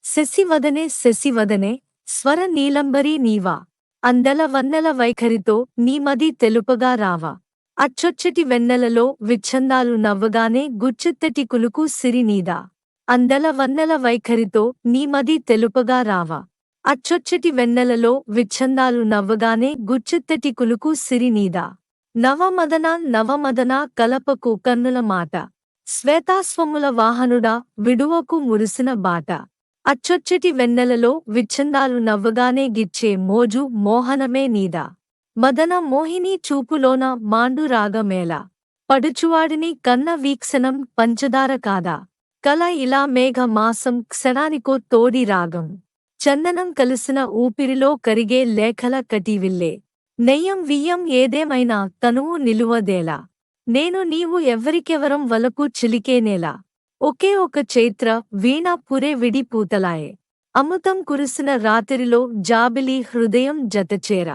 శశివదనే శశివదనే స్వర నీలంబరీ నీవా అందల వన్నెల వైఖరితో నీమది తెలుపగా రావా అచ్చొచ్చటి వెన్నెలలో విచ్ఛందాలు నవ్వగానే గుచ్చెత్తటి కులుకు సిరి నీదా అందల వన్నెల వైఖరితో నీమది తెలుపగా రావా అచ్చొచ్చటి వెన్నెలలో విచ్ఛందాలు నవ్వగానే గుచ్చెత్తటి కులుకు సిరి నీదా నవమదన నవమదన కలపకు కన్నుల మాట శ్వేతాస్వముల వాహనుడా విడువకు మురిసిన బాట అచ్చొచ్చటి వెన్నెలలో విచ్ఛందాలు నవ్వగానే గిచ్చే మోజు మోహనమే నీదా మదన మోహిని చూపులోన మాండు రాగమేళ పడుచువాడిని కన్న వీక్షణం పంచదార కాదా కల ఇలా మేఘ మాసం క్షణానికో తోడి రాగం చందనం కలిసిన ఊపిరిలో కరిగే లేఖల కటీవిల్లే నెయ్యం వియ్యం ఏదేమైనా తనువు నిలువదేలా నేను నీవు ఎవ్వరికెవరం వలకు చిలికేనేలా ఒకే ఒక చైత్ర వీణ పురే విడి పూతలాయే అమృతం కురిసిన రాత్రిలో జాబిలి హృదయం జతచేర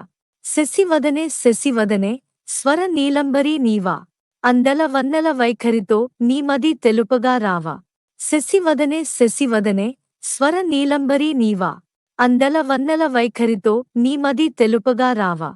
శశివదనే శశివదనే స్వర నీలంబరీ నీవా అందల వన్నెల వైఖరితో నీమది తెలుపగా రావా శశివదనే శశివదనే స్వర నీలంబరీ నీవా అందల వన్నెల వైఖరితో నీమది తెలుపగా రావా